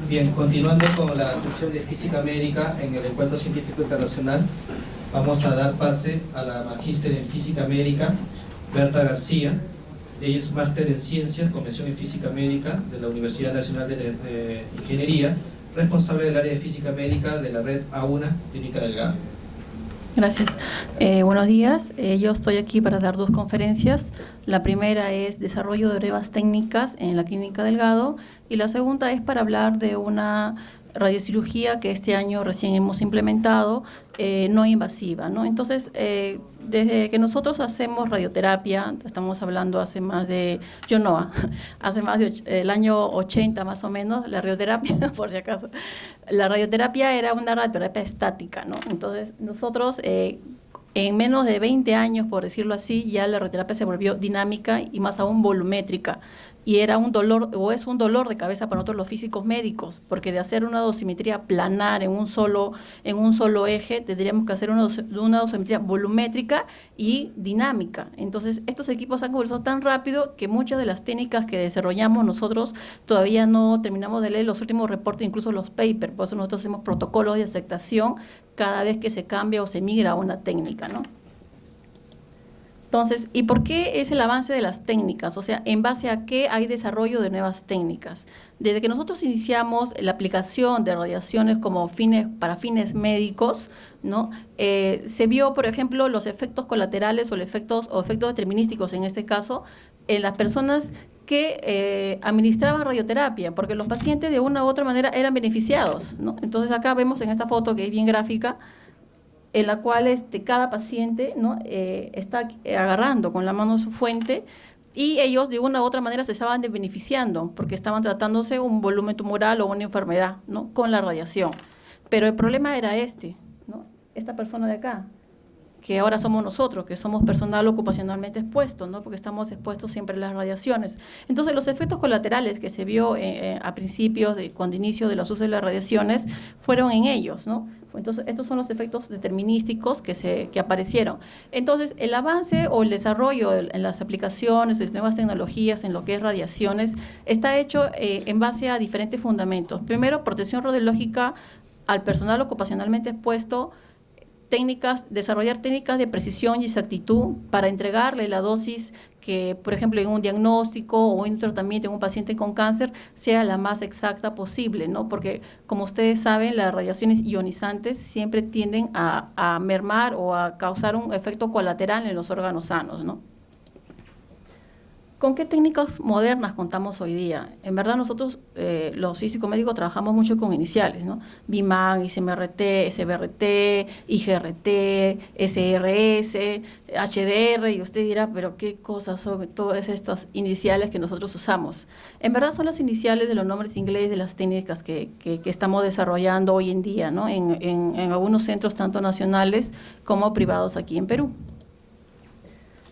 Bien, continuando con la sección de física médica en el Encuentro Científico Internacional, vamos a dar pase a la magíster en física médica, Berta García. Ella es máster en ciencias con mención en física médica de la Universidad Nacional de Ingeniería, responsable del área de física médica de la red A1 Clínica Delgado. Gracias. Buenos días. Yo estoy aquí para dar dos conferencias. La primera es desarrollo de nuevas técnicas en la Clínica Delgado y la segunda es para hablar de una radiocirugía que este año recién hemos implementado, no invasiva, ¿no? Entonces, desde que nosotros hacemos radioterapia, estamos hablando hace más de el año 80 más o menos, la radioterapia, por si acaso, la radioterapia era una radioterapia estática, ¿no? Entonces, nosotros en menos de 20 años, por decirlo así, ya la radioterapia se volvió dinámica y más aún volumétrica. Y era un dolor, o es un dolor de cabeza para nosotros los físicos médicos, porque de hacer una dosimetría planar en un solo eje, tendríamos que hacer una dosimetría volumétrica y dinámica. Entonces, estos equipos han evolucionado tan rápido que muchas de las técnicas que desarrollamos nosotros todavía no terminamos de leer los últimos reportes, incluso los papers. Por eso nosotros hacemos protocolos de aceptación cada vez que se cambia o se migra a una técnica, ¿no? Entonces, ¿y por qué es el avance de las técnicas? O sea, ¿en base a qué hay desarrollo de nuevas técnicas? Desde que nosotros iniciamos la aplicación de radiaciones para fines médicos, ¿no? Se vio, por ejemplo, los efectos colaterales o efectos determinísticos, en este caso, en las personas que administraban radioterapia, porque los pacientes de una u otra manera eran beneficiados, ¿no? Entonces, acá vemos en esta foto, que es bien gráfica, en la cual cada paciente, ¿no? Está agarrando con la mano su fuente y ellos de una u otra manera se estaban beneficiando porque estaban tratándose un volumen tumoral o una enfermedad, ¿no? Con la radiación. Pero el problema era ¿no? Esta persona de acá, que ahora somos nosotros, que somos personal ocupacionalmente expuesto, ¿no? Porque estamos expuestos siempre a las radiaciones. Entonces, los efectos colaterales que se vio a principios, cuando inicio de los usos de las radiaciones, fueron en ellos, ¿no? Entonces, estos son los efectos determinísticos que aparecieron. Entonces, el avance o el desarrollo en las aplicaciones de nuevas tecnologías en lo que es radiaciones está hecho en base a diferentes fundamentos. Primero, protección radiológica al personal ocupacionalmente expuesto, desarrollar técnicas de precisión y exactitud para entregarle la dosis que, por ejemplo, en un diagnóstico o en un tratamiento en un paciente con cáncer sea la más exacta posible, ¿no? Porque, como ustedes saben, las radiaciones ionizantes siempre tienden a mermar o a causar un efecto colateral en los órganos sanos, ¿no? ¿Con qué técnicas modernas contamos hoy día? En verdad nosotros, los físicos médicos, trabajamos mucho con iniciales, ¿no? BIMAG, ICMRT, SBRT, IGRT, SRS, HDR, y usted dirá, pero ¿qué cosas son todas estas iniciales que nosotros usamos? En verdad son las iniciales de los nombres ingleses de las técnicas que estamos desarrollando hoy en día, ¿no? En algunos centros tanto nacionales como privados aquí en Perú.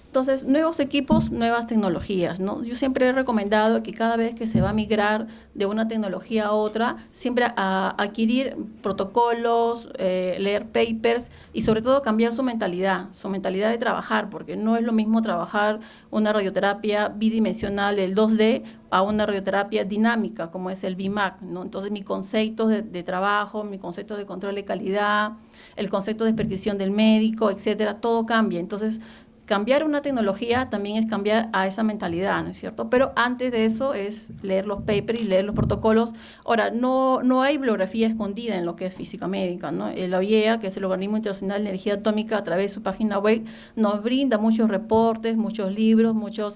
Entonces, nuevos equipos, nuevas tecnologías, ¿no? Yo siempre he recomendado que cada vez que se va a migrar de una tecnología a otra, siempre a adquirir protocolos, leer papers y sobre todo cambiar su mentalidad de trabajar, porque no es lo mismo trabajar una radioterapia bidimensional, el 2D, a una radioterapia dinámica, como es el BIMAC, ¿no? Entonces, mi concepto de trabajo, mi concepto de control de calidad, el concepto de prescripción del médico, etcétera, todo cambia. Entonces, cambiar una tecnología también es cambiar a esa mentalidad, ¿no es cierto? Pero antes de eso es leer los papers y leer los protocolos. Ahora, no hay bibliografía escondida en lo que es física médica, ¿no? La OIEA, que es el Organismo Internacional de Energía Atómica, a través de su página web, nos brinda muchos reportes, muchos libros, muchos,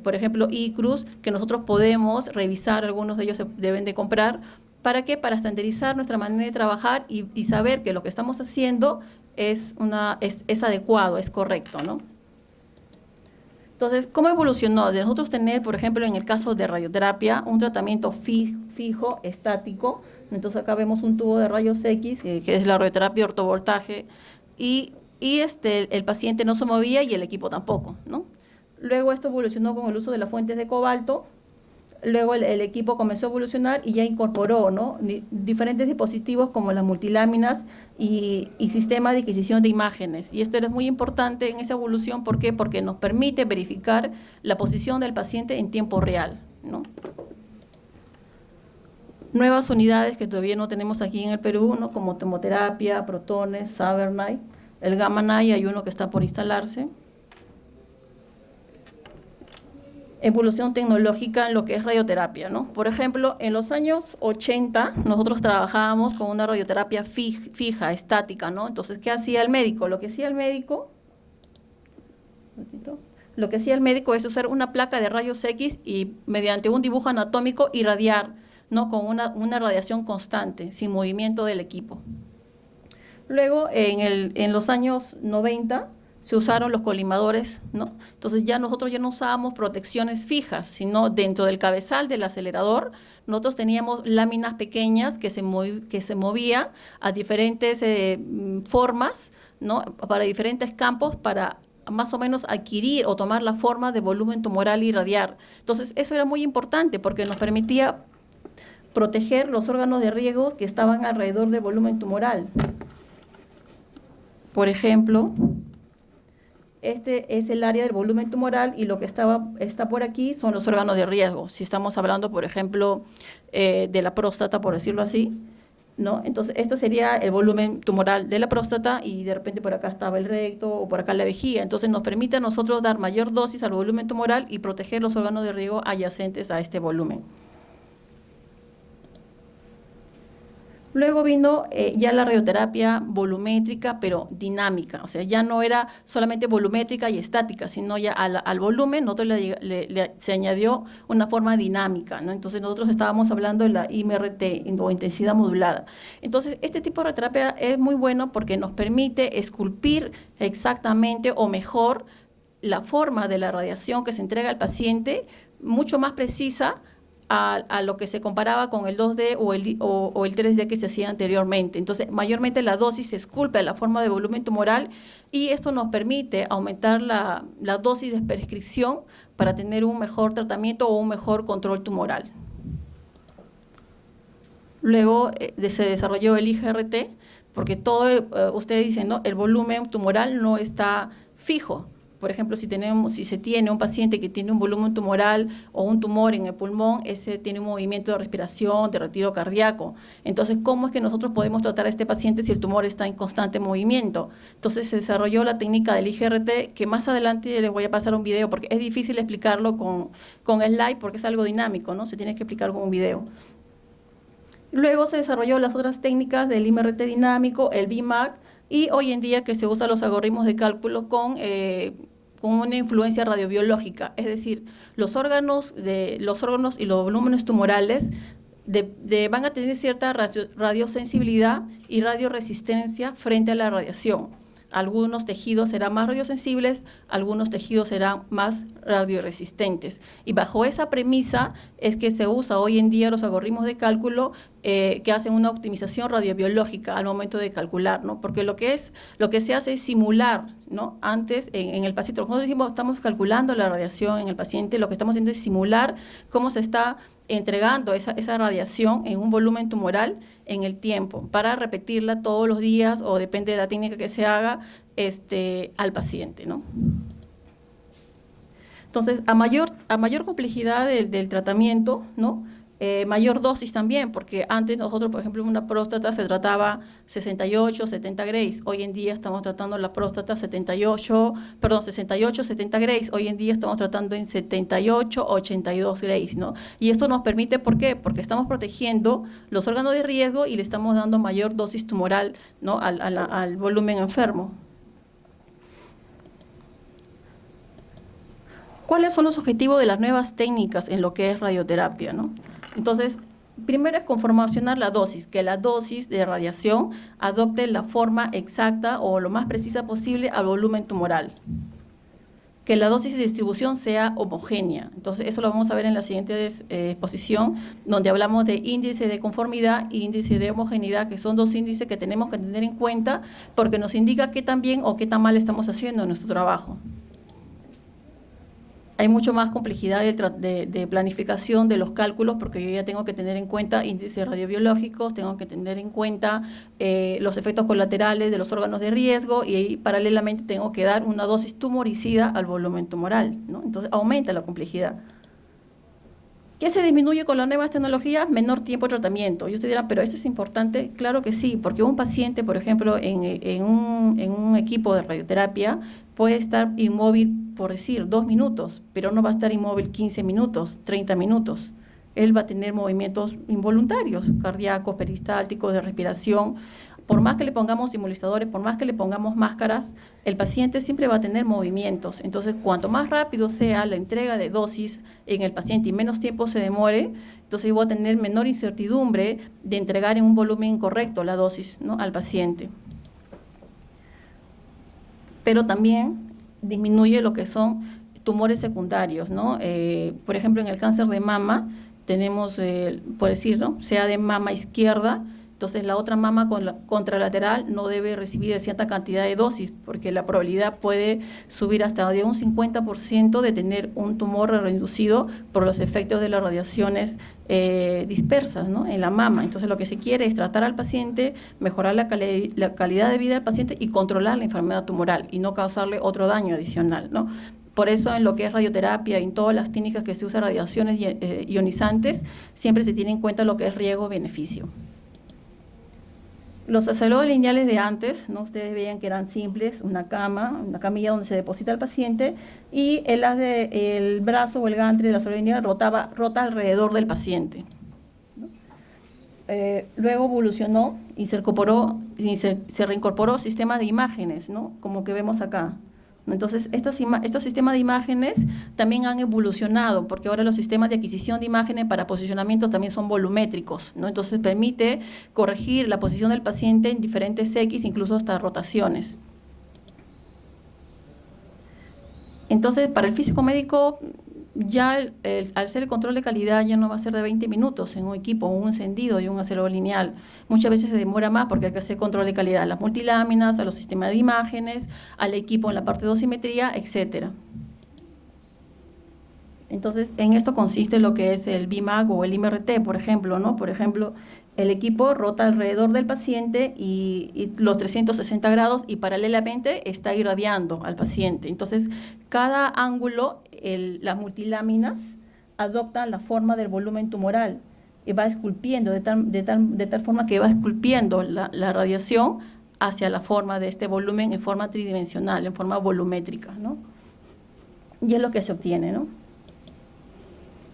por ejemplo, ICRUS, que nosotros podemos revisar, algunos de ellos se deben de comprar. ¿Para qué? Para estandarizar nuestra manera de trabajar y saber que lo que estamos haciendo es adecuado, es correcto, ¿no? Entonces, ¿cómo evolucionó? De nosotros tener, por ejemplo, en el caso de radioterapia, un tratamiento fijo, estático. Entonces, acá vemos un tubo de rayos X, que es la radioterapia de ortovoltaje, y el paciente no se movía y el equipo tampoco, ¿no? Luego esto evolucionó con el uso de las fuentes de cobalto. Luego el equipo comenzó a evolucionar y ya incorporó, ¿no? Diferentes dispositivos como las multiláminas y sistemas de adquisición de imágenes. Y esto es muy importante en esa evolución. ¿Por qué? Porque nos permite verificar la posición del paciente en tiempo real, ¿no? nuevas unidades que todavía no tenemos aquí en el Perú, ¿no? Como termoterapia, protones, Cyberknife, el Gamma Knife, hay uno que está por instalarse. Evolución tecnológica en lo que es radioterapia, ¿no? Por ejemplo, en los años 80 nosotros trabajábamos con una radioterapia fija, estática, ¿no? Entonces, ¿qué hacía el médico? Lo que hacía el médico es usar una placa de rayos X y mediante un dibujo anatómico irradiar, ¿no? Con una radiación constante, sin movimiento del equipo. Luego, en los años 90, se usaron los colimadores, ¿no? Entonces nosotros ya no usábamos protecciones fijas, sino dentro del cabezal del acelerador, nosotros teníamos láminas pequeñas que se movían a diferentes formas, ¿no? Para diferentes campos, para más o menos adquirir o tomar la forma de volumen tumoral y irradiar. Entonces, eso era muy importante porque nos permitía proteger los órganos de riesgo que estaban alrededor del volumen tumoral. Por ejemplo, este es el área del volumen tumoral y lo que está por aquí son los órganos de riesgo. Si estamos hablando, por ejemplo, de la próstata, por decirlo así, ¿no? Entonces, esto sería el volumen tumoral de la próstata y de repente por acá estaba el recto o por acá la vejiga. Entonces, nos permite a nosotros dar mayor dosis al volumen tumoral y proteger los órganos de riesgo adyacentes a este volumen. Luego vino ya la radioterapia volumétrica, pero dinámica. O sea, ya no era solamente volumétrica y estática, sino ya al volumen nosotros se añadió una forma dinámica, ¿no? Entonces, nosotros estábamos hablando de la IMRT, o intensidad modulada. Entonces, este tipo de radioterapia es muy bueno porque nos permite esculpir exactamente o mejor la forma de la radiación que se entrega al paciente, mucho más precisa a lo que se comparaba con el 2D o el 3D que se hacía anteriormente. Entonces, mayormente la dosis se esculpe a la forma de volumen tumoral y esto nos permite aumentar la dosis de prescripción para tener un mejor tratamiento o un mejor control tumoral. Luego se desarrolló el IGRT, porque ustedes dicen, ¿no? El volumen tumoral no está fijo. Por ejemplo, si se tiene un paciente que tiene un volumen tumoral o un tumor en el pulmón, ese tiene un movimiento de respiración, de retiro cardíaco. Entonces, ¿cómo es que nosotros podemos tratar a este paciente si el tumor está en constante movimiento? Entonces, se desarrolló la técnica del IGRT, que más adelante les voy a pasar un video, porque es difícil explicarlo con slide, porque es algo dinámico, ¿no? Se tiene que explicar con un video. Luego se desarrolló las otras técnicas del IMRT dinámico, el BIMAC, y hoy en día que se usan los algoritmos de cálculo con una influencia radiobiológica, es decir, los órganos y los volúmenes tumorales van a tener cierta radiosensibilidad y radioresistencia frente a la radiación. Algunos tejidos serán más radiosensibles, algunos tejidos serán más radioresistentes. Y bajo esa premisa es que se usa hoy en día los algoritmos de cálculo que hacen una optimización radiobiológica al momento de calcular, ¿no? Porque lo que se hace es simular, ¿no? Antes, en el paciente, nosotros decimos, estamos calculando la radiación en el paciente, lo que estamos haciendo es simular cómo se está entregando esa radiación en un volumen tumoral en el tiempo, para repetirla todos los días o depende de la técnica que se haga al paciente, ¿no? Entonces, a mayor complejidad del tratamiento, ¿no? Mayor dosis también, porque antes nosotros, por ejemplo, una próstata se trataba 68, 70 Grays. Hoy en día estamos tratando la próstata 68, 70 Grays. Hoy en día estamos tratando en 78, 82 Grays, ¿no? Y esto nos permite, ¿por qué? Porque estamos protegiendo los órganos de riesgo y le estamos dando mayor dosis tumoral, ¿no? al volumen enfermo. ¿Cuáles son los objetivos de las nuevas técnicas en lo que es radioterapia, ¿no? Entonces, primero es conformacionar la dosis, que la dosis de radiación adopte la forma exacta o lo más precisa posible al volumen tumoral. Que la dosis de distribución sea homogénea. Entonces, eso lo vamos a ver en la siguiente exposición, donde hablamos de índice de conformidad e índice de homogeneidad, que son dos índices que tenemos que tener en cuenta porque nos indica qué tan bien o qué tan mal estamos haciendo en nuestro trabajo. Hay mucho más complejidad de planificación de los cálculos porque yo ya tengo que tener en cuenta índices radiobiológicos, tengo que tener en cuenta los efectos colaterales de los órganos de riesgo y ahí, paralelamente tengo que dar una dosis tumoricida al volumen tumoral, ¿no? Entonces aumenta la complejidad. ¿Qué se disminuye con las nuevas tecnologías? Menor tiempo de tratamiento. Y ustedes dirán, pero ¿eso es importante? Claro que sí, porque un paciente, por ejemplo, en un equipo de radioterapia puede estar inmóvil, por decir, 2 minutos, pero no va a estar inmóvil 15 minutos, 30 minutos. Él va a tener movimientos involuntarios, cardíacos, peristálticos, de respiración. Por más que le pongamos simulizadores, por más que le pongamos máscaras, el paciente siempre va a tener movimientos. Entonces, cuanto más rápido sea la entrega de dosis en el paciente y menos tiempo se demore, entonces yo voy a tener menor incertidumbre de entregar en un volumen correcto la dosis, ¿no?, al paciente. Pero también disminuye lo que son tumores secundarios, ¿no? Por ejemplo, en el cáncer de mama tenemos, por decir, ¿no?, sea de mama izquierda, entonces la otra mama contralateral no debe recibir cierta cantidad de dosis, porque la probabilidad puede subir hasta de un 50% de tener un tumor reducido por los efectos de las radiaciones dispersas, ¿no?, en la mama. Entonces lo que se quiere es tratar al paciente, mejorar la calidad de vida del paciente y controlar la enfermedad tumoral y no causarle otro daño adicional, ¿no? Por eso en lo que es radioterapia y en todas las técnicas que se usan radiaciones ionizantes, siempre se tiene en cuenta lo que es riesgo-beneficio. Los aceleradores lineales de antes, ¿no?, ustedes veían que eran simples, una camilla donde se deposita el paciente y el brazo o el gantre de la acelerador lineal rota alrededor del paciente, ¿no? Luego evolucionó y se reincorporó sistemas de imágenes, ¿no?, como que vemos acá. Entonces, estos sistemas de imágenes también han evolucionado, porque ahora los sistemas de adquisición de imágenes para posicionamiento también son volumétricos, ¿no? Entonces, permite corregir la posición del paciente en diferentes X, incluso hasta rotaciones. Entonces, para el físico médico, ya al ser el control de calidad ya no va a ser de 20 minutos en un equipo, un encendido y un acelerador lineal. Muchas veces se demora más porque hay que hacer control de calidad a las multiláminas, a los sistemas de imágenes, al equipo en la parte de dosimetría, etcétera. Entonces, en esto consiste lo que es el BIMAG o el IMRT, por ejemplo, ¿no? Por ejemplo, el equipo rota alrededor del paciente y los 360 grados y paralelamente está irradiando al paciente. Entonces, cada ángulo, las multiláminas adoptan la forma del volumen tumoral y va esculpiendo de tal forma que va esculpiendo la radiación hacia la forma de este volumen en forma tridimensional, en forma volumétrica, ¿no? Y es lo que se obtiene, ¿no?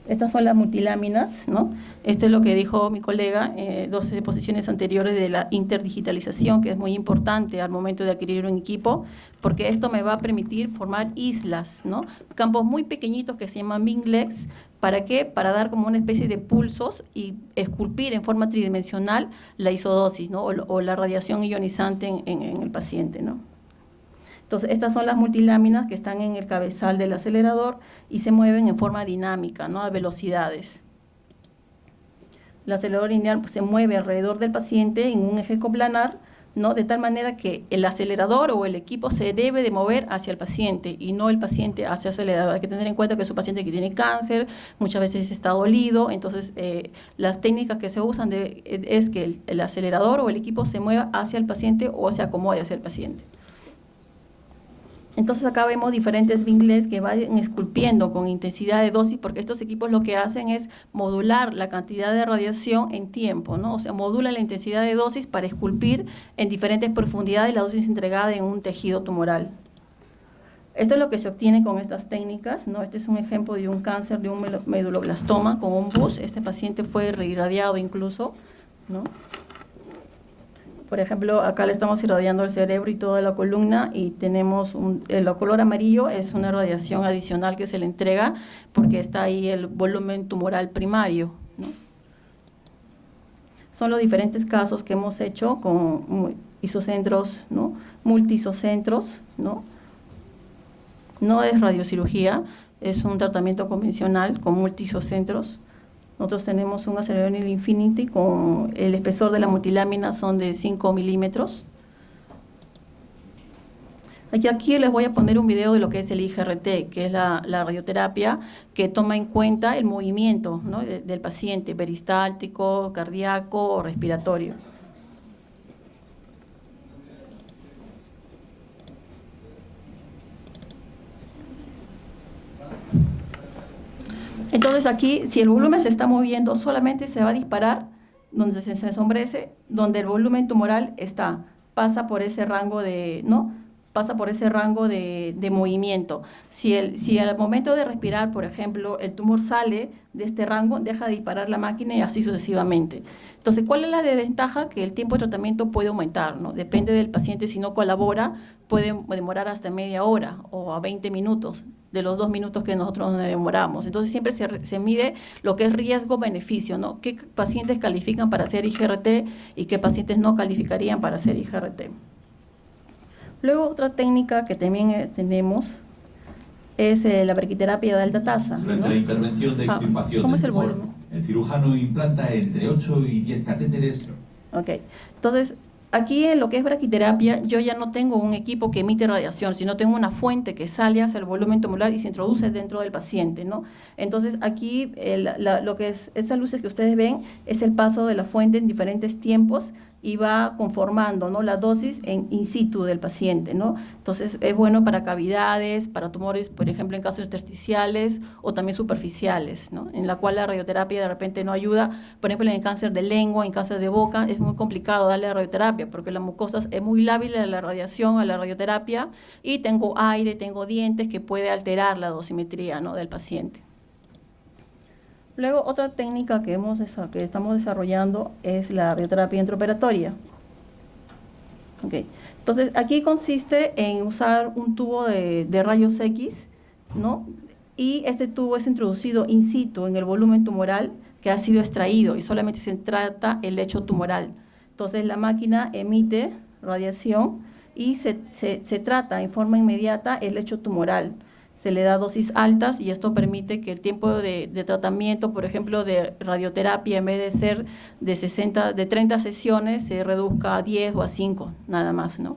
Estas son las multiláminas, ¿no? Esto es lo que dijo mi colega, 12 posiciones anteriores de la interdigitalización, que es muy importante al momento de adquirir un equipo, porque esto me va a permitir formar islas, ¿no? Campos muy pequeñitos que se llaman Minglex. ¿Para qué? Para dar como una especie de pulsos y esculpir en forma tridimensional la isodosis, ¿no?, o la radiación ionizante en el paciente, ¿no? Entonces, estas son las multiláminas que están en el cabezal del acelerador y se mueven en forma dinámica, ¿no?, a velocidades. El acelerador lineal, pues, se mueve alrededor del paciente en un eje coplanar, ¿no?, de tal manera que el acelerador o el equipo se debe de mover hacia el paciente y no el paciente hacia el acelerador. Hay que tener en cuenta que es un paciente que tiene cáncer, muchas veces está dolido, entonces las técnicas que se usan es que el acelerador o el equipo se mueva hacia el paciente o se acomode hacia el paciente. Entonces acá vemos diferentes Minglex que van esculpiendo con intensidad de dosis, porque estos equipos lo que hacen es modular la cantidad de radiación en tiempo, ¿no? O sea, modulan la intensidad de dosis para esculpir en diferentes profundidades la dosis entregada en un tejido tumoral. Esto es lo que se obtiene con estas técnicas, ¿no? Este es un ejemplo de un cáncer de un meduloblastoma con un BUS. Este paciente fue reirradiado incluso, ¿no? Por ejemplo, acá le estamos irradiando el cerebro y toda la columna y tenemos el color amarillo es una radiación adicional que se le entrega porque está ahí el volumen tumoral primario, ¿no? Son los diferentes casos que hemos hecho con isocentros, ¿no?, multiisocentros, ¿no? No es radiocirugía, es un tratamiento convencional con multiisocentros. Nosotros tenemos un acelerador Infinity con el espesor de la multilámina son de 5 milímetros. Aquí les voy a poner un video de lo que es el IGRT, que es la radioterapia que toma en cuenta el movimiento, ¿no?, del paciente, peristáltico, cardíaco o respiratorio. Entonces aquí, si el volumen se está moviendo, solamente se va a disparar donde se ensombrece, donde el volumen tumoral está, pasa por ese rango de, ¿no? Pasa por ese rango de movimiento. Si al momento de respirar, por ejemplo, el tumor sale de este rango, deja de disparar la máquina y así sucesivamente. Entonces, ¿cuál es la desventaja? Que el tiempo de tratamiento puede aumentar, ¿no? Depende del paciente, si no colabora, puede demorar hasta media hora o a 20 minutos de los 2 minutos que nosotros nos demoramos. Entonces, siempre se mide lo que es riesgo-beneficio, ¿no? ¿Qué pacientes califican para hacer IGRT y qué pacientes no calificarían para hacer IGRT? Luego, otra técnica que también tenemos es la braquiterapia de alta tasa, Durante ¿no? la intervención de extirpación ¿Cómo del es el tumor, volumen? el cirujano implanta entre 8 y 10 catéteres. Ok, entonces aquí en lo que es braquiterapia yo ya no tengo un equipo que emite radiación, sino tengo una fuente que sale hacia el volumen tumoral y se introduce dentro del paciente, ¿no? Entonces aquí lo que es esas luces que ustedes ven es el paso de la fuente en diferentes tiempos y va conformando, ¿no?, la dosis in situ del paciente, ¿no? Entonces es bueno para cavidades, para tumores, por ejemplo, en casos intersticiales o también superficiales, ¿no?, en la cual la radioterapia de repente no ayuda. Por ejemplo, en el cáncer de lengua, en cáncer de boca, es muy complicado darle radioterapia porque la mucosa es muy lábil a la radiación, a la radioterapia, y tengo aire, tengo dientes que puede alterar la dosimetría, ¿no?, del paciente. Luego, otra técnica que estamos desarrollando es la radioterapia intraoperatoria. Okay. Entonces, aquí consiste en usar un tubo de rayos X, ¿no? Y este tubo es introducido in situ en el volumen tumoral que ha sido extraído y solamente se trata el lecho tumoral. Entonces, la máquina emite radiación y se trata en forma inmediata el lecho tumoral. Se le da dosis altas y esto permite que el tiempo de tratamiento, por ejemplo, de radioterapia, en vez de ser de 30 sesiones, se reduzca a 10 o a 5, nada más, ¿no?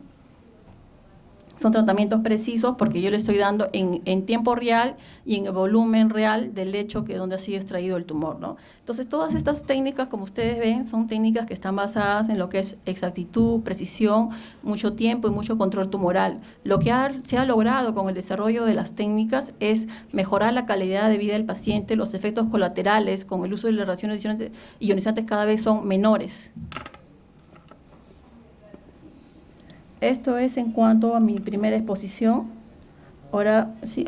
Son tratamientos precisos porque yo le estoy dando en tiempo real y en el volumen real del lecho donde ha sido extraído el tumor, ¿no? Entonces, todas estas técnicas, como ustedes ven, son técnicas que están basadas en lo que es exactitud, precisión, mucho tiempo y mucho control tumoral. Lo que se ha logrado con el desarrollo de las técnicas es mejorar la calidad de vida del paciente. Los efectos colaterales con el uso de las radiaciones ionizantes cada vez son menores. Esto es en cuanto a mi primera exposición. Ahora, ¿sí?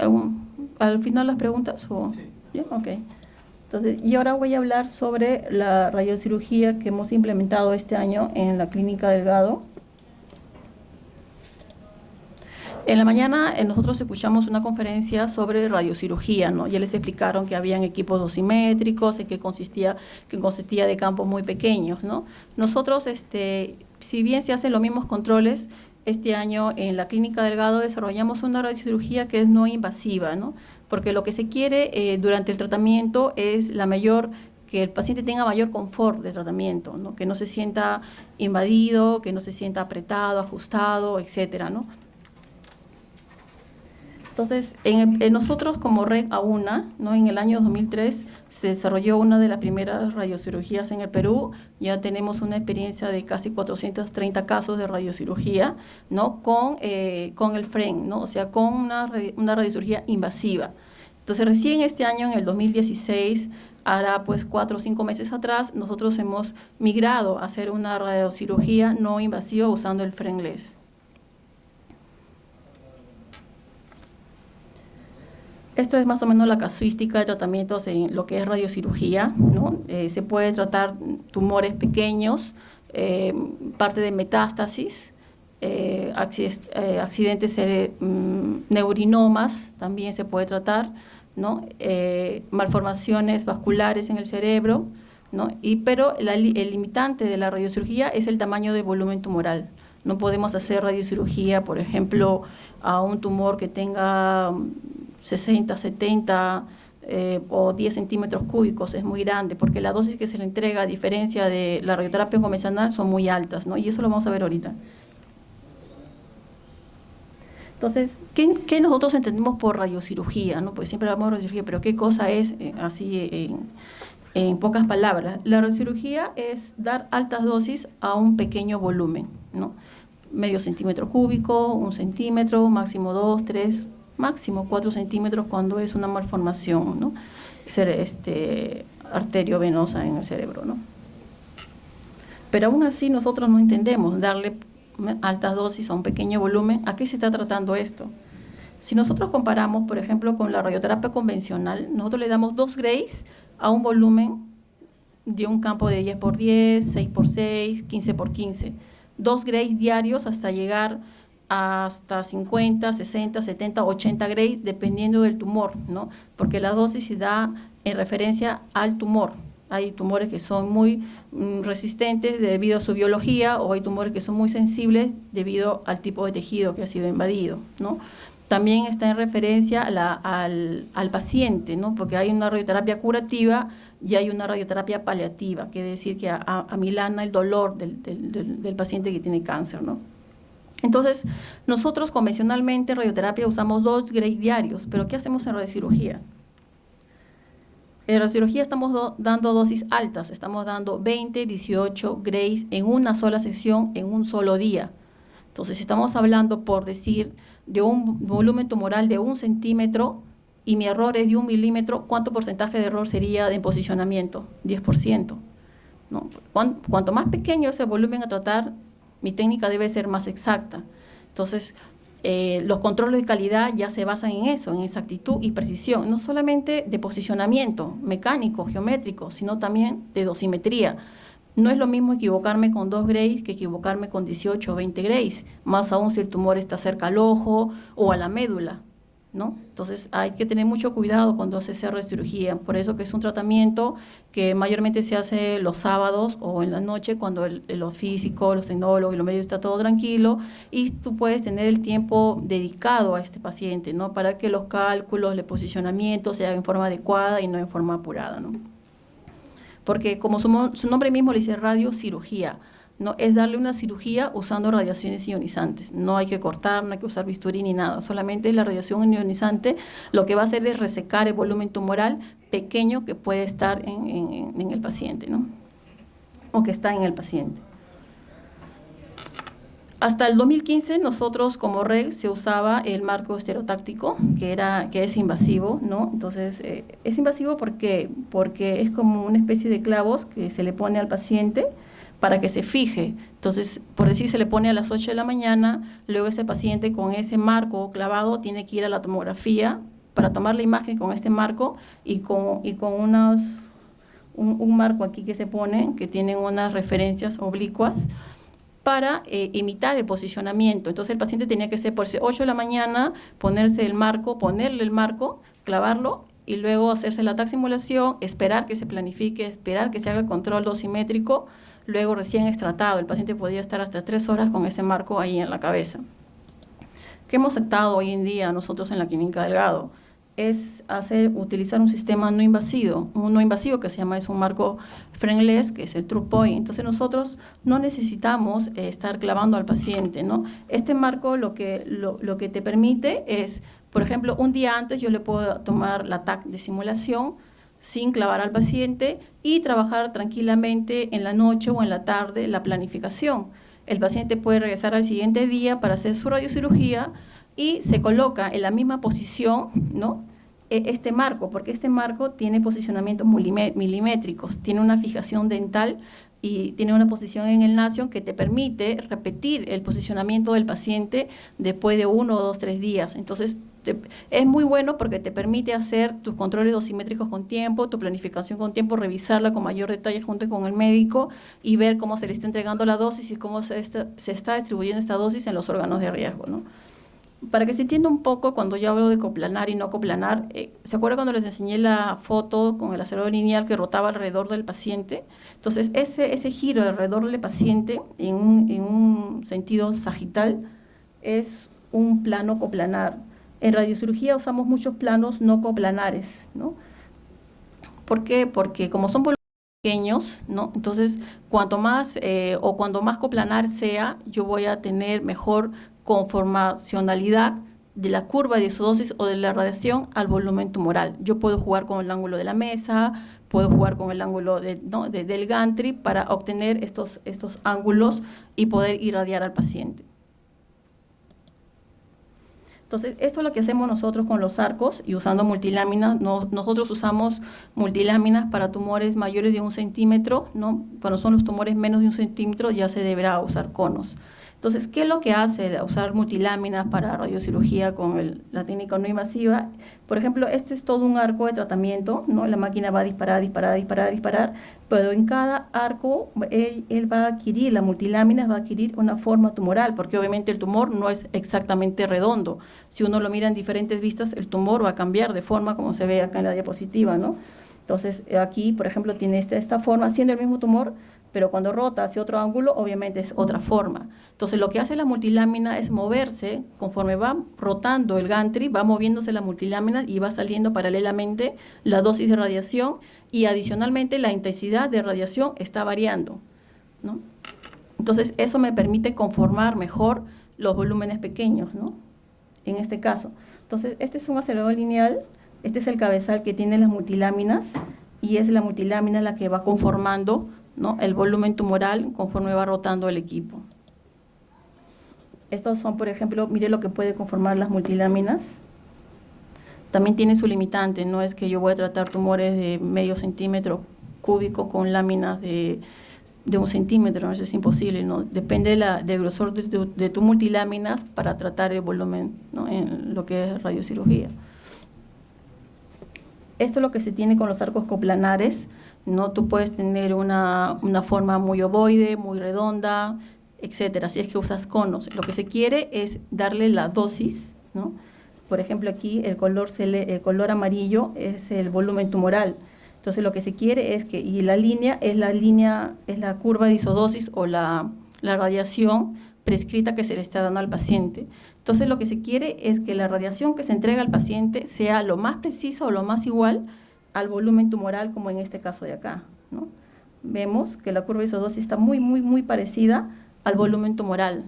¿Al final las preguntas? ¿O? Sí. ¿Ya? Ok. Entonces, y ahora voy a hablar sobre la radiocirugía que hemos implementado este año en la Clínica Delgado. En la mañana nosotros escuchamos una conferencia sobre radiocirugía, ¿no? Ya les explicaron que habían equipos dosimétricos, en que consistía de campos muy pequeños, ¿no? Nosotros, si bien se hacen los mismos controles, este año en la Clínica Delgado desarrollamos una radiocirugía que es no invasiva, ¿no? Porque lo que se quiere durante el tratamiento es que el paciente tenga mayor confort de tratamiento, ¿no? Que no se sienta invadido, que no se sienta apretado, ajustado, etcétera, ¿no? Entonces, nosotros como REC AUNA, ¿no?, en el año 2003 se desarrolló una de las primeras radiocirugías en el Perú. Ya tenemos una experiencia de casi 430 casos de radiocirugía, ¿no?, con el FREN, ¿no?, o sea, con una radiocirugía invasiva. Entonces, recién este año, en el 2016, hará pues 4 o 5 meses atrás, nosotros hemos migrado a hacer una radiocirugía no invasiva usando el FRENLES. Esto es más o menos la casuística de tratamientos en lo que es radiocirugía, ¿no? Se puede tratar tumores pequeños, parte de metástasis, accidentes neurinomas también se puede tratar, ¿no? Malformaciones vasculares en el cerebro, ¿no? Pero el limitante de la radiocirugía es el tamaño del volumen tumoral. No podemos hacer radiocirugía, por ejemplo, a un tumor que tenga 60, 70 o 10 centímetros cúbicos, es muy grande, porque la dosis que se le entrega, a diferencia de la radioterapia convencional, son muy altas, ¿no? Y eso lo vamos a ver ahorita. Entonces, ¿qué nosotros entendemos por radiocirugía, ¿no? Pues siempre hablamos de radiocirugía, pero ¿qué cosa es así en pocas palabras? La radiocirugía es dar altas dosis a un pequeño volumen, ¿no? Medio centímetro cúbico, 1 centímetro, máximo 2, 3, máximo 4 centímetros cuando es una malformación, ¿no? arteriovenosa en el cerebro, ¿no? Pero aún así nosotros no entendemos darle altas dosis a un pequeño volumen. ¿A qué se está tratando esto? Si nosotros comparamos, por ejemplo, con la radioterapia convencional, nosotros le damos 2 grays a un volumen de un campo de 10 por 10, 6 por 6, 15 por 15. 2 grays diarios hasta llegar hasta 50, 60, 70, 80 grays, dependiendo del tumor, ¿no? Porque la dosis se da en referencia al tumor. Hay tumores que son muy resistentes debido a su biología, o hay tumores que son muy sensibles debido al tipo de tejido que ha sido invadido, ¿no? También está en referencia al paciente, ¿no? Porque hay una radioterapia curativa y hay una radioterapia paliativa, quiere decir que amilana el dolor del paciente que tiene cáncer, ¿no? Entonces, nosotros convencionalmente en radioterapia usamos 2 grays diarios, pero ¿qué hacemos en radiocirugía? En radiocirugía estamos dando dosis altas, estamos dando 20, 18 grays en una sola sesión, en un solo día. Entonces, si estamos hablando, por decir, de un volumen tumoral de 1 centímetro y mi error es de 1 milímetro, ¿cuánto porcentaje de error sería en posicionamiento? 10%, ¿no? Cuanto más pequeño es el volumen a tratar, mi técnica debe ser más exacta. Entonces, los controles de calidad ya se basan en eso, en exactitud y precisión, no solamente de posicionamiento mecánico, geométrico, sino también de dosimetría. No es lo mismo equivocarme con 2 grays que equivocarme con 18 o 20 grays, más aún si el tumor está cerca al ojo o a la médula, ¿no? Entonces hay que tener mucho cuidado cuando se hace radiocirugía, por eso que es un tratamiento que mayormente se hace los sábados o en la noche, cuando los físicos, los tecnólogos y los médicos está todo tranquilo, y tú puedes tener el tiempo dedicado a este paciente, ¿no? Para que los cálculos, el posicionamiento se hagan en forma adecuada y no en forma apurada, ¿no? Porque como su nombre mismo le dice radiocirugía, ¿no? Es darle una cirugía usando radiaciones ionizantes. No hay que cortar, no hay que usar bisturí ni nada. Solamente la radiación ionizante lo que va a hacer es resecar el volumen tumoral pequeño que puede estar en el paciente, ¿no? O que está en el paciente. Hasta el 2015 nosotros como REG se usaba el marco estereotáctico, que es invasivo, ¿no? Entonces, es invasivo porque es como una especie de clavos que se le pone al paciente para que se fije. Entonces, por decir, se le pone a las 8 de la mañana, luego ese paciente con ese marco clavado tiene que ir a la tomografía para tomar la imagen con este marco y con un marco aquí que se pone, que tienen unas referencias oblicuas, para imitar el posicionamiento. Entonces el paciente tenía que ser por 8 de la mañana, ponerle el marco, clavarlo y luego hacerse la taximulación, esperar que se planifique, esperar que se haga el control dosimétrico, luego recién extratado. El paciente podía estar hasta 3 horas con ese marco ahí en la cabeza. ¿Qué hemos optado hoy en día nosotros en la Clínica Delgado? Es utilizar un sistema no invasivo, que se llama, es un marco frameless, que es el True Point. Entonces nosotros no necesitamos estar clavando al paciente, ¿no? Este marco lo que te permite es, por ejemplo, un día antes yo le puedo tomar la TAC de simulación sin clavar al paciente y trabajar tranquilamente en la noche o en la tarde la planificación. El paciente puede regresar al siguiente día para hacer su radiocirugía y se coloca en la misma posición, ¿no? Este marco, porque este marco tiene posicionamientos milimétricos, tiene una fijación dental y tiene una posición en el nasion que te permite repetir el posicionamiento del paciente después de 1, 2, 3 días. Entonces, es muy bueno porque te permite hacer tus controles dosimétricos con tiempo, tu planificación con tiempo, revisarla con mayor detalle junto con el médico y ver cómo se le está entregando la dosis y cómo se está distribuyendo esta dosis en los órganos de riesgo, ¿no? Para que se entienda un poco, cuando yo hablo de coplanar y no coplanar, ¿se acuerdan cuando les enseñé la foto con el acelerador lineal que rotaba alrededor del paciente? Entonces, ese giro alrededor del paciente en un sentido sagital es un plano coplanar. En radiocirugía usamos muchos planos no coplanares, ¿no? ¿Por qué? Porque como son volúmenes pequeños, ¿no? Entonces, cuanto más coplanar sea, yo voy a tener mejor conformacionalidad de la curva de isodosis o de la radiación al volumen tumoral. Yo puedo jugar con el ángulo de la mesa, puedo jugar con el ángulo del gantry para obtener estos ángulos y poder irradiar al paciente. Entonces, esto es lo que hacemos nosotros con los arcos y usando multiláminas. Nosotros usamos multiláminas para tumores mayores de 1 centímetro, ¿no? Cuando son los tumores menos de 1 centímetro ya se deberá usar conos. Entonces, ¿qué es lo que hace usar multiláminas para radiocirugía con la técnica no invasiva? Por ejemplo, este es todo un arco de tratamiento, ¿no? La máquina va a disparar, disparar, disparar, disparar, pero en cada arco él va a adquirir, la multilámina va a adquirir una forma tumoral, porque obviamente el tumor no es exactamente redondo. Si uno lo mira en diferentes vistas, el tumor va a cambiar de forma como se ve acá en la diapositiva, ¿no? Entonces, aquí, por ejemplo, tiene esta forma, siendo el mismo tumor, pero cuando rota hacia otro ángulo, obviamente es otra forma. Entonces, lo que hace la multilámina es moverse, conforme va rotando el gantry, va moviéndose la multilámina y va saliendo paralelamente la dosis de radiación y adicionalmente la intensidad de radiación está variando, ¿no? Entonces, eso me permite conformar mejor los volúmenes pequeños, ¿no? En este caso. Entonces, este es un acelerador lineal, este es el cabezal que tiene las multiláminas y es la multilámina la que va conformando, ¿no?, el volumen tumoral conforme va rotando el equipo. Estos son, por ejemplo, mire lo que puede conformar las multiláminas. También tiene su limitante, no es que yo voy a tratar tumores de medio centímetro cúbico con láminas de 1 centímetro, ¿no? Eso es imposible, ¿no? Depende del grosor de tu multiláminas para tratar el volumen, ¿no?, en lo que es radiocirugía. Esto es lo que se tiene con los arcos coplanares, ¿no? Tú puedes tener una forma muy ovoide, muy redonda, etcétera, si es que usas conos. Lo que se quiere es darle la dosis, ¿no? Por ejemplo, aquí el color amarillo es el volumen tumoral. Entonces, lo que se quiere es que, y la línea es la curva de isodosis o la radiación prescrita que se le está dando al paciente. Entonces, lo que se quiere es que la radiación que se entrega al paciente sea lo más precisa o lo más igual al volumen tumoral, como en este caso de acá, ¿no? Vemos que la curva de isodosis está muy, muy, muy parecida al volumen tumoral.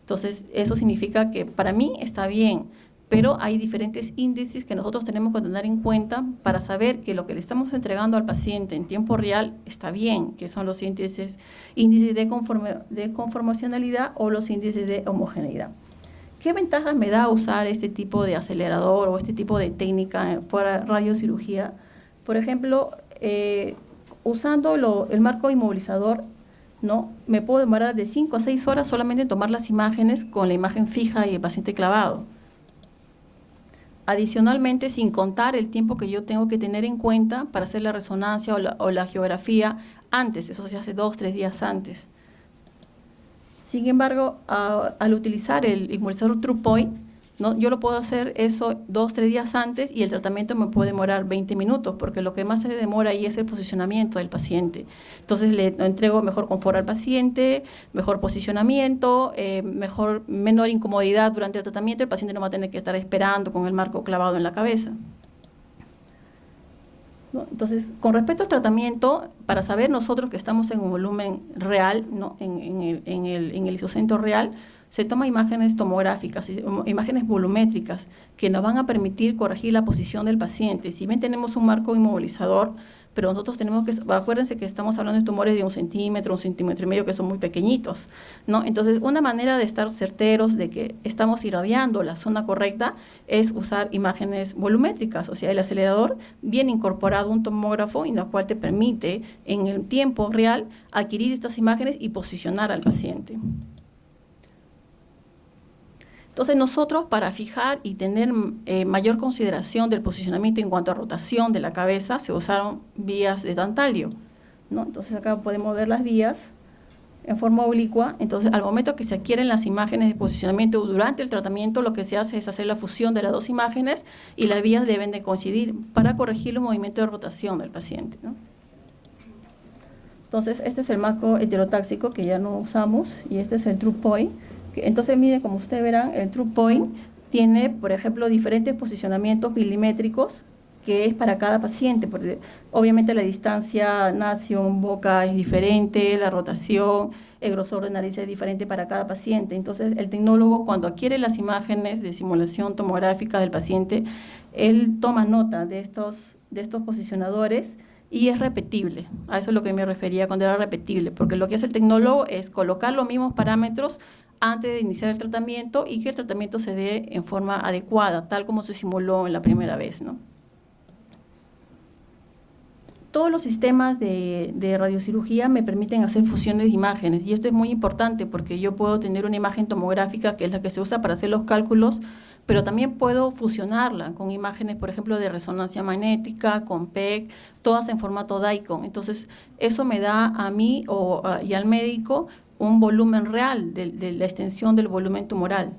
Entonces, eso significa que para mí está bien, pero hay diferentes índices que nosotros tenemos que tener en cuenta para saber que lo que le estamos entregando al paciente en tiempo real está bien, que son los índices de conformacionalidad o los índices de homogeneidad. ¿Qué ventajas me da usar este tipo de acelerador o este tipo de técnica para radiocirugía? Por ejemplo, usando el marco inmovilizador, ¿no?, me puedo demorar de 5 a 6 horas solamente en tomar las imágenes con la imagen fija y el paciente clavado. Adicionalmente, sin contar el tiempo que yo tengo que tener en cuenta para hacer la resonancia o la geografía antes, eso se hace 2 o 3 días antes. Sin embargo, al utilizar el inmovilizador TruePoint, ¿no?, yo lo puedo hacer eso 2 o 3 días antes y el tratamiento me puede demorar 20 minutos, porque lo que más se demora ahí es el posicionamiento del paciente. Entonces, le entrego mejor confort al paciente, mejor posicionamiento, menor incomodidad durante el tratamiento. El paciente no va a tener que estar esperando con el marco clavado en la cabeza, ¿no? Entonces, con respecto al tratamiento, para saber nosotros que estamos en un volumen real, ¿no?, en el isocentro real, se toman imágenes tomográficas, imágenes volumétricas, que nos van a permitir corregir la posición del paciente. Si bien tenemos un marco inmovilizador, pero nosotros tenemos que, acuérdense que estamos hablando de tumores de 1 centímetro, 1,5 centímetros, que son muy pequeñitos, ¿no? Entonces, una manera de estar certeros de que estamos irradiando la zona correcta es usar imágenes volumétricas, o sea, el acelerador viene incorporado un tomógrafo, en la cual te permite, en el tiempo real, adquirir estas imágenes y posicionar al paciente. Entonces, nosotros, para fijar y tener mayor consideración del posicionamiento en cuanto a rotación de la cabeza, se usaron vías de tantalio, ¿no? Entonces, acá podemos ver las vías en forma oblicua. Entonces, al momento que se adquieren las imágenes de posicionamiento durante el tratamiento, lo que se hace es hacer la fusión de las 2 imágenes y las vías deben de coincidir para corregir los movimientos de rotación del paciente, ¿no? Entonces, este es el marco heterotáxico que ya no usamos y este es el TruePoint. Entonces, miren, como ustedes verán, el TruePoint tiene, por ejemplo, diferentes posicionamientos milimétricos que es para cada paciente, porque obviamente la distancia nación-boca es diferente, la rotación, el grosor de nariz es diferente para cada paciente. Entonces, el tecnólogo, cuando adquiere las imágenes de simulación tomográfica del paciente, él toma nota de estos posicionadores y es repetible. A eso es lo que me refería cuando era repetible, porque lo que hace el tecnólogo es colocar los mismos parámetros antes de iniciar el tratamiento y que el tratamiento se dé en forma adecuada, tal como se simuló en la primera vez, ¿no? Todos los sistemas de radiocirugía me permiten hacer fusiones de imágenes, y esto es muy importante porque yo puedo tener una imagen tomográfica, que es la que se usa para hacer los cálculos, pero también puedo fusionarla con imágenes, por ejemplo, de resonancia magnética, con PET, todas en formato DICOM. Entonces, eso me da a mí y al médico un volumen real de la extensión del volumen tumoral.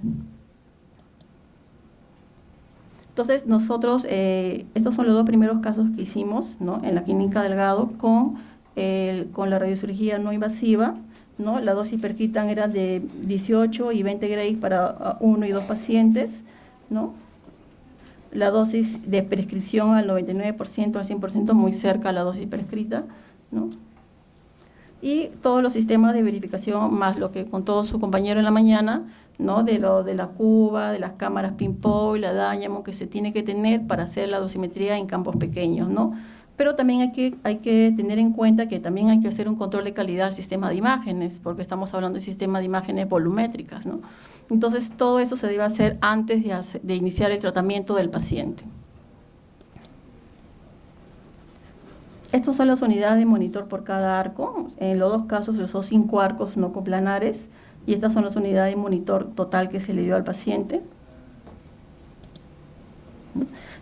Entonces, nosotros, estos son los dos primeros casos que hicimos, ¿no?, en la clínica Delgado con la radiocirugía no invasiva, ¿no? La dosis Perquitan era de 18 y 20 Gray para 1 y 2 pacientes, ¿no? La dosis de prescripción al 99%, al 100%, muy cerca a la dosis prescrita, ¿no? Y todos los sistemas de verificación, más lo que contó su compañero en la mañana, ¿no?, de la cuba, de las cámaras Pinpoint, la Dynamo, que se tiene que tener para hacer la dosimetría en campos pequeños, ¿no? Pero también hay que tener en cuenta que también hay que hacer un control de calidad al sistema de imágenes, porque estamos hablando de sistema de imágenes volumétricas, ¿no? Entonces, todo eso se debe hacer antes de iniciar el tratamiento del paciente. Estas son las unidades de monitor por cada arco. En los dos casos se usó 5 arcos no coplanares, y estas son las unidades de monitor total que se le dio al paciente.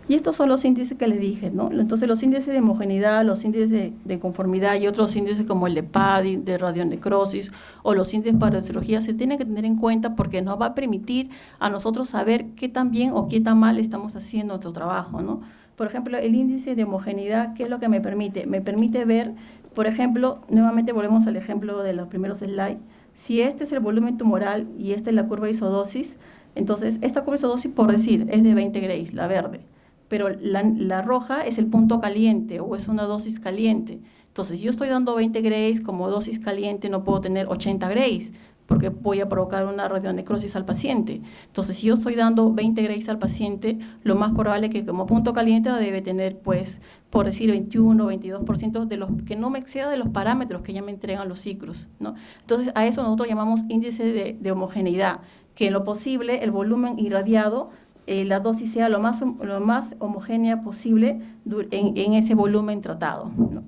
Y estos son los índices que les dije, ¿no? Entonces, los índices de homogeneidad, los índices de conformidad y otros índices como el de PADI, de radionecrosis, o los índices para cirugía, se tienen que tener en cuenta porque nos va a permitir a nosotros saber qué tan bien o qué tan mal estamos haciendo nuestro trabajo, ¿no? Por ejemplo, el índice de homogeneidad, ¿qué es lo que me permite? Me permite ver, por ejemplo, nuevamente volvemos al ejemplo de los primeros slides, si este es el volumen tumoral y esta es la curva de isodosis, entonces esta curva de isodosis, por decir, es de 20 Grays, la verde, pero la roja es el punto caliente o es una dosis caliente. Entonces, yo estoy dando 20 Grays como dosis caliente, no puedo tener 80 Grays, porque voy a provocar una radionecrosis al paciente. Entonces, si yo estoy dando 20 Grays al paciente, lo más probable es que como punto caliente debe tener, pues, por decir 21 o 22% de los que no me exceda de los parámetros que ya me entregan los ciclos, ¿no? Entonces, a eso nosotros llamamos índice de homogeneidad, que en lo posible el volumen irradiado, la dosis sea lo más homogénea posible en ese volumen tratado, ¿no?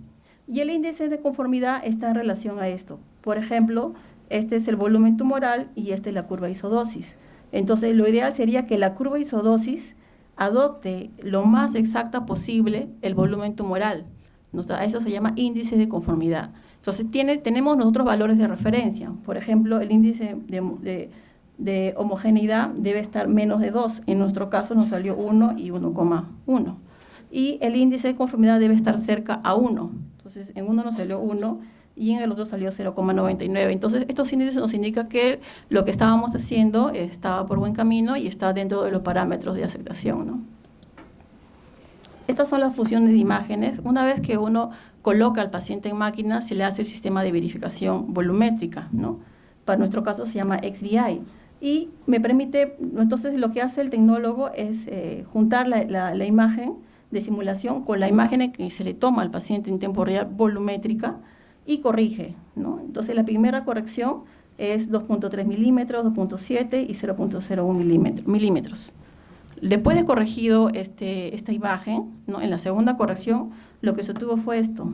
Y el índice de conformidad está en relación a esto. Por ejemplo, este es el volumen tumoral y esta es la curva de isodosis. Entonces, lo ideal sería que la curva de isodosis adopte lo más exacta posible el volumen tumoral. Eso se llama índice de conformidad. Entonces, tenemos nosotros valores de referencia. Por ejemplo, el índice de homogeneidad debe estar menos de 2. En nuestro caso nos salió 1 y 1,1. Y el índice de conformidad debe estar cerca a 1. Entonces, en uno nos salió 1 y en el otro salió 0,99. Entonces, estos índices nos indican que lo que estábamos haciendo estaba por buen camino y está dentro de los parámetros de aceptación, ¿no? Estas son las fusiones de imágenes. Una vez que uno coloca al paciente en máquina, se le hace el sistema de verificación volumétrica, ¿no? Para nuestro caso se llama XVI. Y me permite, entonces lo que hace el tecnólogo es juntar la imagen de simulación con la imagen que se le toma al paciente en tiempo real volumétrica y corrige, ¿no? Entonces, la primera corrección es 2.3 milímetros, 2.7 y 0.01 milímetros. Después de corregido esta imagen, ¿no?, en la segunda corrección, lo que se obtuvo fue esto,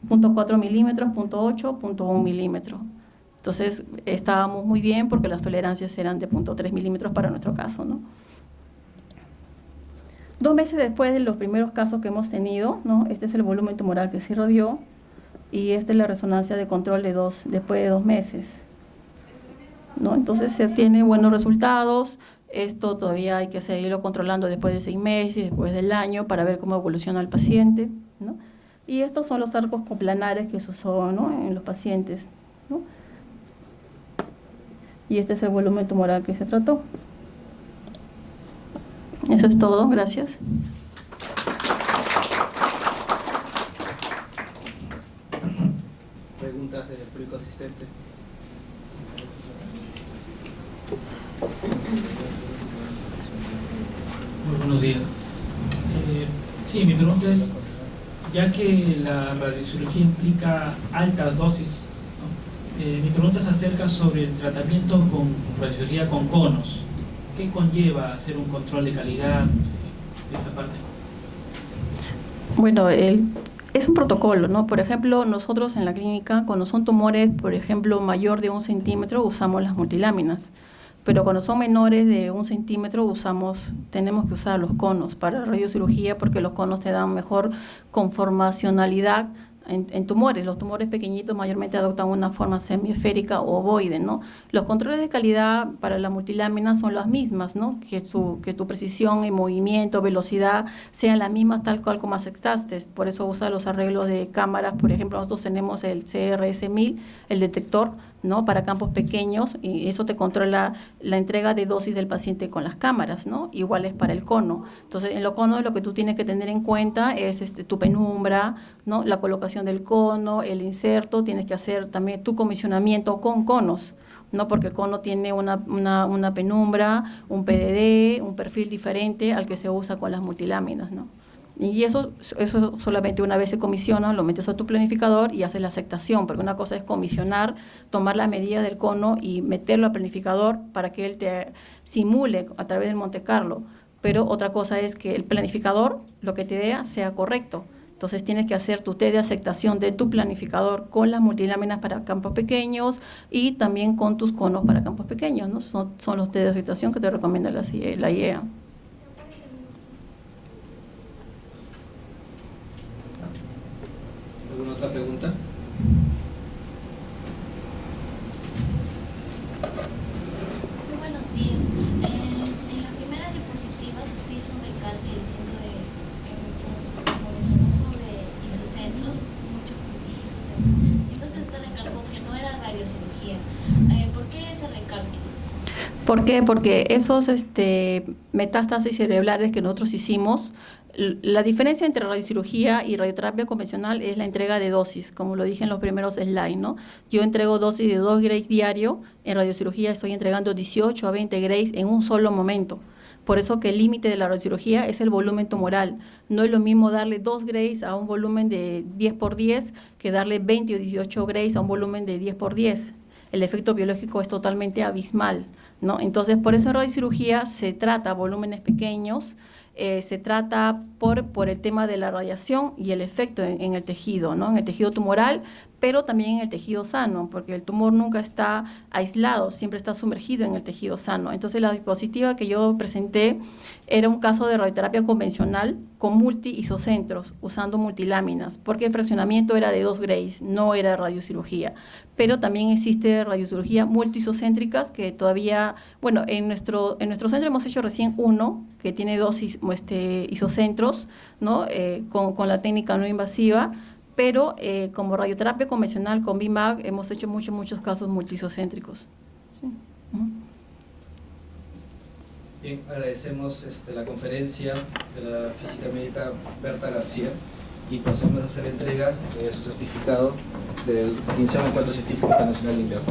0.4 milímetros, 0.8, 0.1 milímetro. Entonces, estábamos muy bien porque las tolerancias eran de 0.3 milímetros para nuestro caso, ¿no? 2 meses después de los primeros casos que hemos tenido, ¿no?, este es el volumen tumoral que se irradió y esta es la resonancia de control después de 2 meses, ¿no? Entonces, se tiene buenos resultados. Esto todavía hay que seguirlo controlando después de 6 meses, después del año, para ver cómo evoluciona el paciente, ¿no? Y estos son los arcos coplanares que se usó, ¿no?, en los pacientes, ¿no? Y este es el volumen tumoral que se trató. Eso es todo, gracias. Preguntas del público asistente. Muy buenos días. Sí, mi pregunta es, ya que la radiocirugía implica altas dosis, ¿no?, Mi pregunta se acerca sobre el tratamiento con radiología con conos. ¿Qué conlleva hacer un control de calidad de esa parte? Bueno, es un protocolo, ¿no? Por ejemplo, nosotros en la clínica, cuando son tumores, por ejemplo, mayor de 1 centímetro, usamos las multiláminas. Pero cuando son menores de 1 centímetro, tenemos que usar los conos para radiocirugía, porque los conos te dan mejor conformacionalidad en tumores. Los tumores pequeñitos mayormente adoptan una forma semiesférica o ovoide, ¿no? Los controles de calidad para la multilámina son las mismas, ¿no? Que tu precisión en movimiento, velocidad, sean las mismas tal cual como aceptaste. Por eso usa los arreglos de cámaras. Por ejemplo, nosotros tenemos el CRS-1000, el detector, ¿no? Para campos pequeños, y eso te controla la entrega de dosis del paciente con las cámaras, ¿no? Igual es para el cono. Entonces, en los conos lo que tú tienes que tener en cuenta es tu penumbra, ¿no? La colocación del cono, el inserto, tienes que hacer también tu comisionamiento con conos, ¿no? Porque el cono tiene una penumbra, un PDD, un perfil diferente al que se usa con las multiláminas, ¿no? Y eso solamente una vez se comisiona, lo metes a tu planificador y haces la aceptación, porque una cosa es comisionar, tomar la medida del cono y meterlo al planificador para que él te simule a través del Monte Carlo, pero otra cosa es que el planificador, lo que te dé, sea correcto. Entonces tienes que hacer tu test de aceptación de tu planificador con las multiláminas para campos pequeños y también con tus conos para campos pequeños, ¿no? Son los test de aceptación que te recomienda la IEA. ¿Alguna otra pregunta? Muy buenos días. En la primera diapositiva usted hizo un recalque diciendo como mencionó sobre isocentros, muchos puntitos. Entonces usted recalcó que no era radiocirugía. ¿Por qué ese recalque? ¿Por qué? Porque esos metástasis cerebrales que nosotros hicimos, la diferencia entre radiocirugía y radioterapia convencional es la entrega de dosis, como lo dije en los primeros slides, ¿no? Yo entrego dosis de 2 grays diario, en radiocirugía estoy entregando 18 a 20 grays en un solo momento. Por eso que el límite de la radiocirugía es el volumen tumoral. No es lo mismo darle 2 grays a un volumen de 10 por 10 que darle 20 o 18 grays a un volumen de 10 por 10. El efecto biológico es totalmente abismal, ¿no? Entonces, por eso en radiocirugía se trata volúmenes pequeños, se trata por el tema de la radiación y el efecto en el tejido, ¿no? En el tejido tumoral, pero también en el tejido sano, porque el tumor nunca está aislado, siempre está sumergido en el tejido sano. Entonces, la diapositiva que yo presenté era un caso de radioterapia convencional con multi-isocentros, usando multiláminas, porque el fraccionamiento era de 2 grays, no era radiocirugía. Pero también existe radiocirugía multi-isocéntricas que todavía, bueno, en nuestro centro hemos hecho recién uno, que tiene 2 isocentros, ¿no? Con la técnica no invasiva, pero como radioterapia convencional con BIMAG hemos hecho muchos casos multisocéntricos. Sí. Bien, agradecemos la conferencia de la física médica Berta García y procedemos a hacer entrega de su certificado del 15º Encuentro Científico Internacional de Invierno.